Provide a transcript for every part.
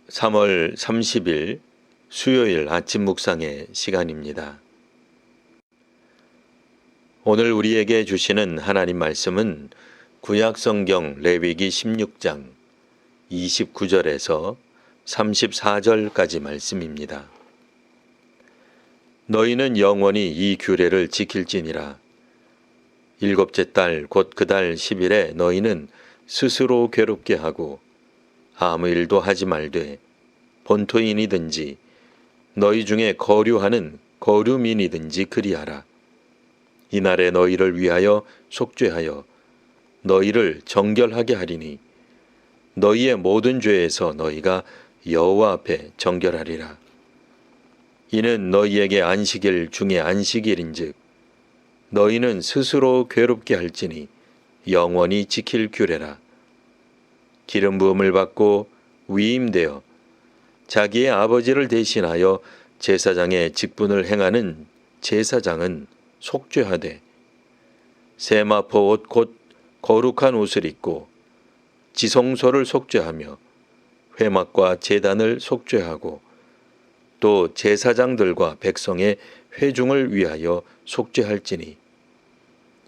3월 30일 수요일 아침 묵상의 시간입니다. 오늘 우리에게 주시는 하나님 말씀은 구약성경 레위기 16장 29절에서 34절까지 말씀입니다. 너희는 영원히 이 규례를 지킬지니라. 일곱째 달 곧 그 달 10일에 너희는 스스로 괴롭게 하고 아무 일도 하지 말되 본토인이든지 너희 중에 거류하는 거류민이든지 그리하라. 이날에 너희를 위하여 속죄하여 너희를 정결하게 하리니 너희의 모든 죄에서 너희가 여호와 앞에 정결하리라. 이는 너희에게 안식일 중에 안식일인즉 너희는 스스로 괴롭게 할지니 영원히 지킬 규례라. 기름 부음을 받고 위임되어 자기의 아버지를 대신하여 제사장의 직분을 행하는 제사장은 속죄하되 세마포 옷 곧 거룩한 옷을 입고 지성소를 속죄하며 회막과 제단을 속죄하고 또 제사장들과 백성의 회중을 위하여 속죄할지니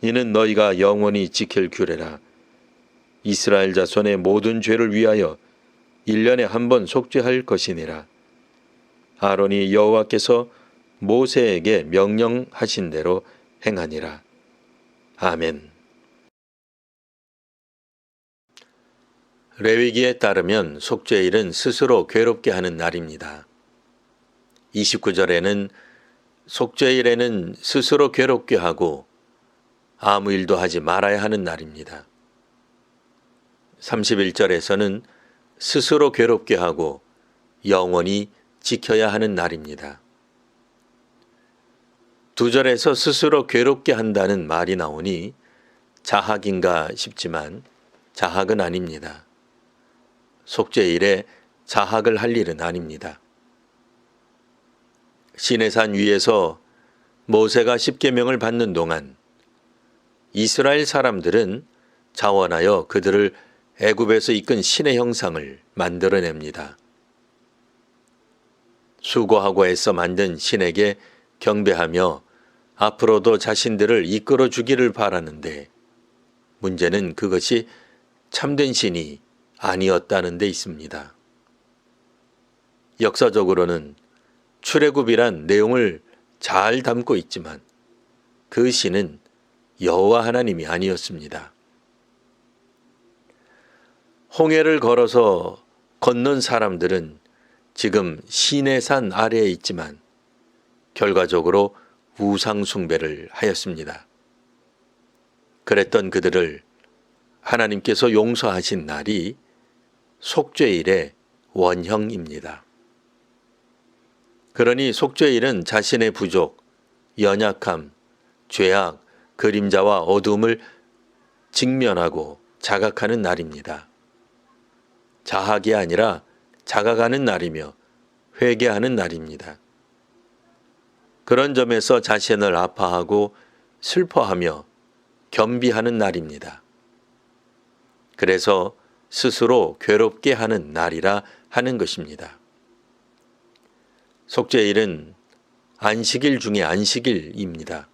이는 너희가 영원히 지킬 규례라. 이스라엘 자손의 모든 죄를 위하여 1년에 한 번 속죄할 것이니라. 아론이 여호와께서 모세에게 명령하신 대로 행하니라. 아멘. 레위기에 따르면 속죄일은 스스로 괴롭게 하는 날입니다. 29절에는 속죄일에는 스스로 괴롭게 하고 아무 일도 하지 말아야 하는 날입니다. 31절에서는 스스로 괴롭게 하고 영원히 지켜야 하는 날입니다. 2절에서 스스로 괴롭게 한다는 말이 나오니 자학인가 싶지만 자학은 아닙니다. 속죄일에 자학을 할 일은 아닙니다. 시내산 위에서 모세가 십계명을 받는 동안 이스라엘 사람들은 자원하여 그들을 애굽에서 이끈 신의 형상을 만들어냅니다. 수고하고 애써 만든 신에게 경배하며 앞으로도 자신들을 이끌어 주기를 바라는데 문제는 그것이 참된 신이 아니었다는 데 있습니다. 역사적으로는 출애굽이란 내용을 잘 담고 있지만 그 신은 여호와 하나님이 아니었습니다. 홍해를 걸어서 건넌 사람들은 지금 시내산 아래에 있지만 결과적으로 우상 숭배를 하였습니다. 그랬던 그들을 하나님께서 용서하신 날이 속죄일의 원형입니다. 그러니 속죄일은 자신의 부족, 연약함, 죄악, 그림자와 어둠을 직면하고 자각하는 날입니다. 자학이 아니라 자각하는 날이며 회개하는 날입니다. 그런 점에서 자신을 아파하고 슬퍼하며 겸비하는 날입니다. 그래서 스스로 괴롭게 하는 날이라 하는 것입니다. 속죄일은 안식일 중에 안식일입니다.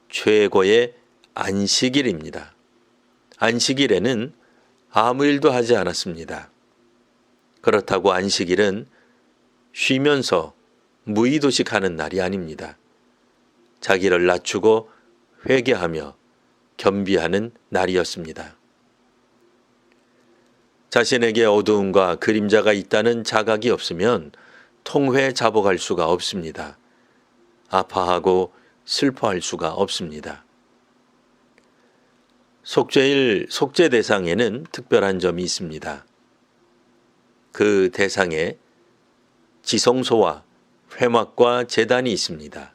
최고의 안식일입니다. 안식일에는 아무 일도 하지 않았습니다. 그렇다고 안식일은 쉬면서 무의도식하는 날이 아닙니다. 자기를 낮추고 회개하며 겸비하는 날이었습니다. 자신에게 어두움과 그림자가 있다는 자각이 없으면 통회 자복할 수가 없습니다. 아파하고 슬퍼할 수가 없습니다. 속죄일 속죄 대상에는 특별한 점이 있습니다. 그 대상에 지성소와 회막과 제단이 있습니다.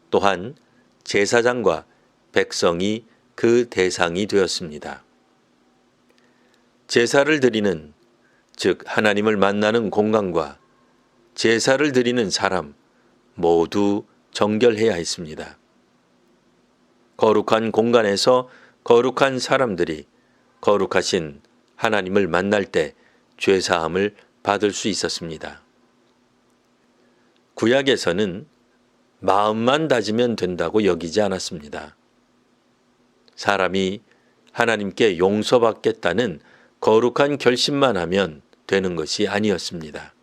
또한 제사장과 백성이 그 대상이 되었습니다. 제사를 드리는, 즉 하나님을 만나는 공간과 제사를 드리는 사람 모두 정결해야 했습니다. 거룩한 공간에서 거룩한 사람들이 거룩하신 하나님을 만날 때 죄사함을 받을 수 있었습니다. 구약에서는 마음만 다지면 된다고 여기지 않았습니다. 사람이 하나님께 용서받겠다는 거룩한 결심만 하면 되는 것이 아니었습니다.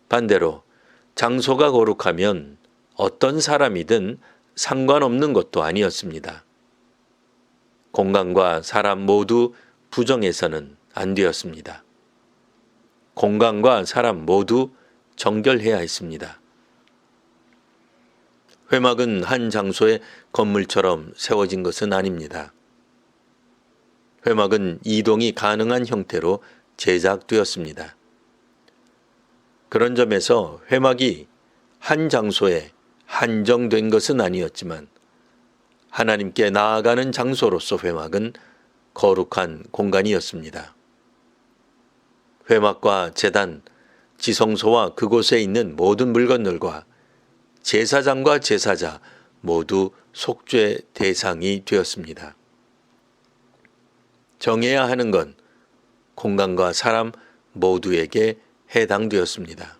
반대로 장소가 거룩하면 어떤 사람이든 상관없는 것도 아니었습니다. 공간과 사람 모두 부정해서는 안 되었습니다. 공간과 사람 모두 정결해야 했습니다. 회막은 한 장소의 건물처럼 세워진 것은 아닙니다. 회막은 이동이 가능한 형태로 제작되었습니다. 그런 점에서 회막이 한 장소에 한정된 것은 아니었지만 하나님께 나아가는 장소로서 회막은 거룩한 공간이었습니다. 회막과 제단, 지성소와 그곳에 있는 모든 물건들과 제사장과 제사자 모두 속죄 대상이 되었습니다. 정해야 하는 건 공간과 사람 모두에게 해당되었습니다.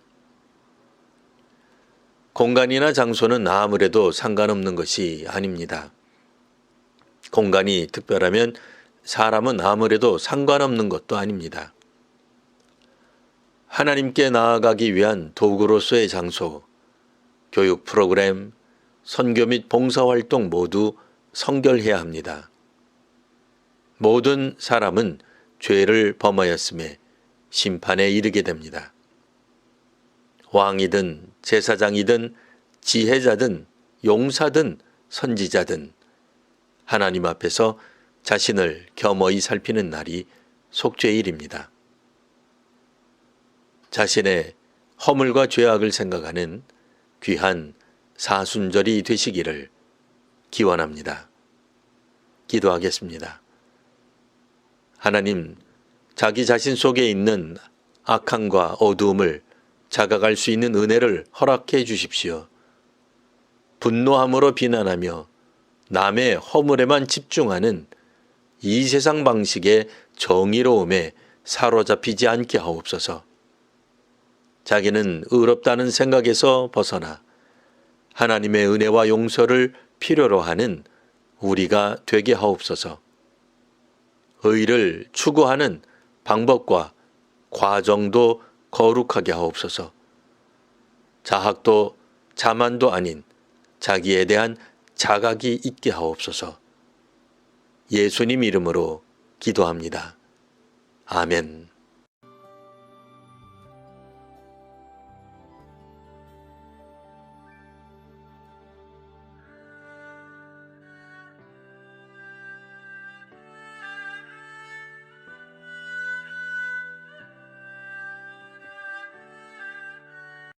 공간이나 장소는 아무래도 상관없는 것이 아닙니다. 공간이 특별하면 사람은 아무래도 상관없는 것도 아닙니다. 하나님께 나아가기 위한 도구로서의 장소, 교육 프로그램, 선교 및 봉사활동 모두 성결해야 합니다. 모든 사람은 죄를 범하였음에 심판에 이르게 됩니다. 왕이든 제사장이든 지혜자든 용사든 선지자든 하나님 앞에서 자신을 겸허히 살피는 날이 속죄일입니다. 자신의 허물과 죄악을 생각하는 귀한 사순절이 되시기를 기원합니다. 기도하겠습니다. 하나님, 자기 자신 속에 있는 악함과 어두움을 자각할 수 있는 은혜를 허락해 주십시오. 분노함으로 비난하며 남의 허물에만 집중하는 이 세상 방식의 정의로움에 사로잡히지 않게 하옵소서. 자기는 의롭다는 생각에서 벗어나 하나님의 은혜와 용서를 필요로 하는 우리가 되게 하옵소서. 의를 추구하는 방법과 과정도 거룩하게 하옵소서. 자학도 자만도 아닌 자기에 대한 자각이 있게 하옵소서. 예수님 이름으로 기도합니다. 아멘.